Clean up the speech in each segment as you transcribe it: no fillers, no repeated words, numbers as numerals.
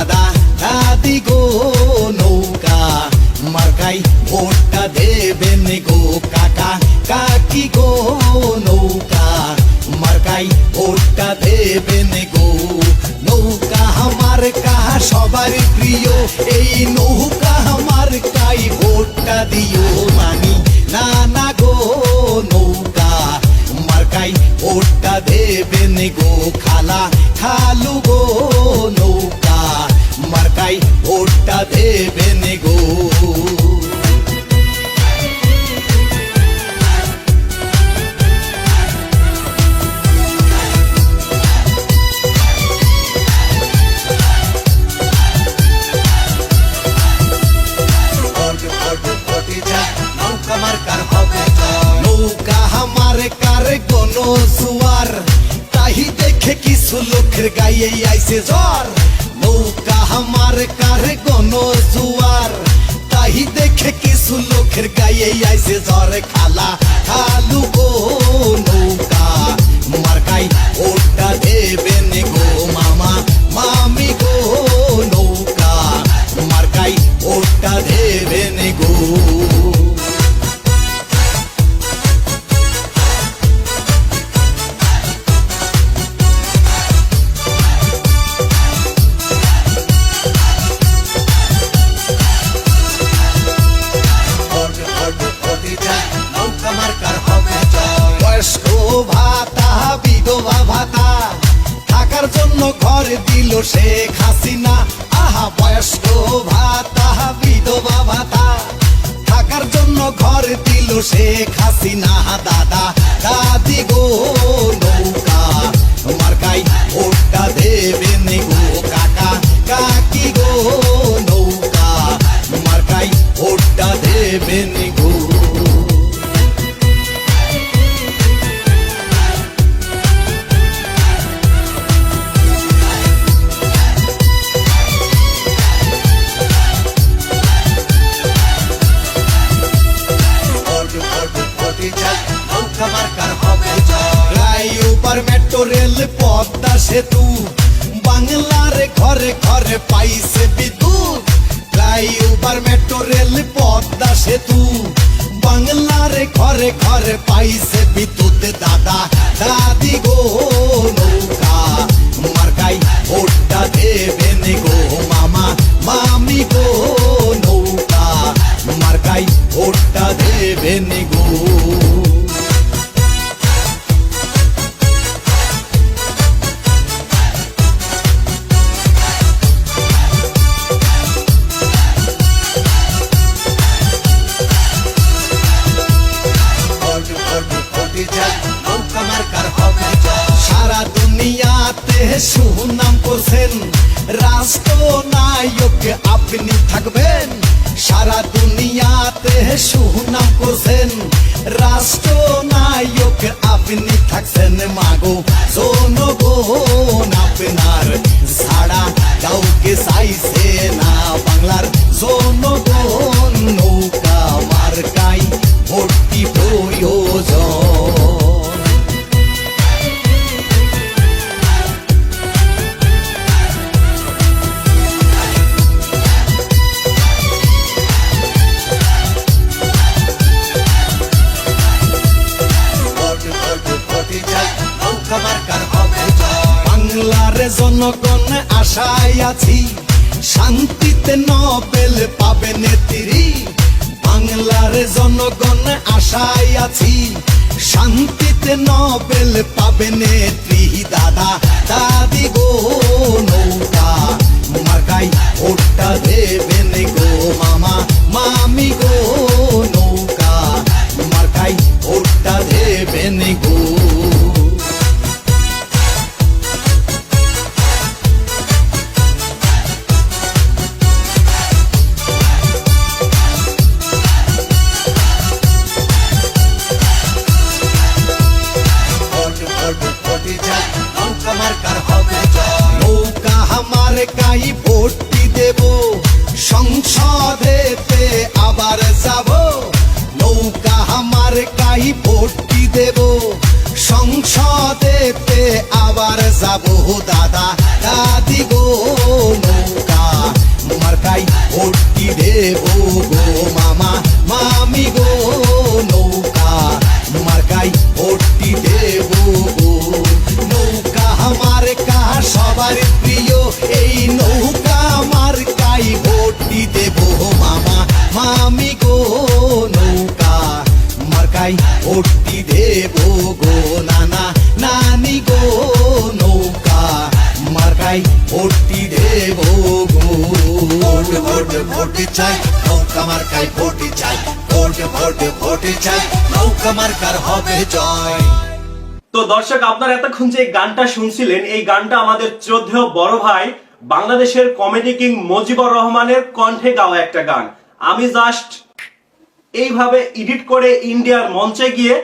দাদা দাদি গো নৌকা মার্কাই ভোটটা দেবেন গো কাকা কাকি গো নৌকা মার্কাই ভোটটা দেবেন গো নৌকা মার্কা সবার প্রিয় এই নৌকা মার্কাই ভোটটা দিও মানি না না গো নৌকা মার্কাই ভোটটা দেবেন গো খালা খালু গো নৌকা মার্কাই ভোটটা দেবেন গো নৌকা মার্কার কোন জোয়ার তাহি দেখে কিছু লোকের গায়ে আইছে জ্বর নৌকা মার্কার কোন জোয়ার তাহি দেখে কিছু লোকের গায়ে আইছে জ্বর খালা খালু গো নৌকা মার্কাই ভোটটা দেবেন গো মামা মামি গো নৌকা মার্কাই ভোটটা দেবেন গো বয়স্ক ভাতা বিধবা ভাতা থাকার জন্য ঘর দিল শেখ হাসিনা আহা বয়স্ক ভাতা বিধবা ভাতা থাকার জন্য ঘর দিল শেখ হাসিনা দাদা দাদি গো নৌকা মার্কাই ভোটটা দেবেন গো কাকা কাকি গো নৌকা মার্কাই ভোটটা দেবেন গো ফ্লাইওভার মেট্রো রেল পদ্মা সেতু বাংলার ঘরে ঘরে পাইছে বিদ্যুৎ ফ্লাইওভার মেট্রো রেল পদ্মা সেতু বাংলার ঘরে ঘরে পাইছে বিদ্যুৎ দাদা দাদি গো নৌকা মার্কাই ভোটটা দেবেন গো মামা মামি গো নৌকা মার্কাই ভোটটা দেবেন গো সারা দুনিয়াতে সুনাম করছেন রাষ্ট্রনায়ক আপনি থাকবেন সারা দুনিয়াতে সুনাম করছেন রাষ্ট্রনায়ক আপনি থাকছেন মাগো জনগণ আপনার ছাড়া কাউকে চাইছে না বাংলার জনগণ নৌকা মার্কাই ভোটটি প্রয়োজন বাংলার জনগণ আশায় আছি শান্তিতে নোবেল পাবে নেত্রী বাংলার জনগণ আশায় আছি শান্তিতে নোবেল পাবে নেত্রী দাদা দাদি গো নৌকা মার্কাই ভোটটা দেবেন গো মামা মামি গো নৌকা মার্কাই ভোটটা দেবেন গো নৌকা মার্কাই ভোটটি দেব সংসদেতে আবার যাব নৌকা মার্কাই ভোটটি দেব সংসদেতে আবার যাব দাদা দাদি গো নৌকা ভোটটি দেব গো নানা নানি গো নৌকা মার্কাই ভোটটি দেব গো ভোট ভোট ভোট চাই নৌকা মার্কাই ভোট চাই ভোট ভোট ভোট চাই নৌকা মার্কার হবে জয়। তো দর্শক, আপনারা এতক্ষণ যে গানটা শুনছিলেন, এই গানটা আমাদের শ্রদ্ধেয় বড় ভাই বাংলাদেশের কমেডি কিং মুজিবুর রহমানের কণ্ঠে গাওয়া একটা গান। আমি জাস্ট এইভাবে এডিট করে ইন্ডিয়ার মঞ্চে গিয়ে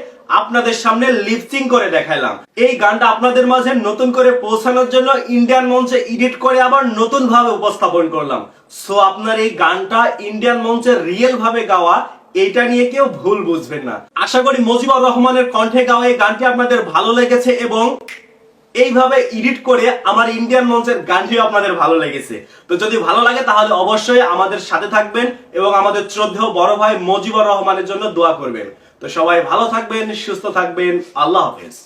আপনাদের সামনে লিপসিং করে দেখাইলাম। এই গানটা আপনাদের মাঝে নতুন করে পৌঁছানোর জন্য ইন্ডিয়ান মঞ্চে এডিট করে আবার নতুন ভাবে উপস্থাপন করলাম। সো আপনার এই গানটা ইন্ডিয়ান মঞ্চে রিয়েল ভাবে গাওয়া, এটা নিয়ে কেউ ভুল বুঝবেন না। আশা করি মুজিবুর রহমানের কণ্ঠে গাওয়া এই গানটি আপনাদের ভালো লেগেছে এবং এইভাবে এডিট করে আমার ইন্ডিয়ান মঞ্চের গানটিও আপনাদের ভালো লেগেছে। তো যদি ভালো লাগে তাহলে অবশ্যই আমাদের সাথে থাকবেন এবং আমাদের শ্রদ্ধেয় বড় ভাই মুজিবুর রহমানের জন্য দোয়া করবেন। তো সবাই ভালো থাকবেন, সুস্থ থাকবেন, আল্লাহ হাফেজ।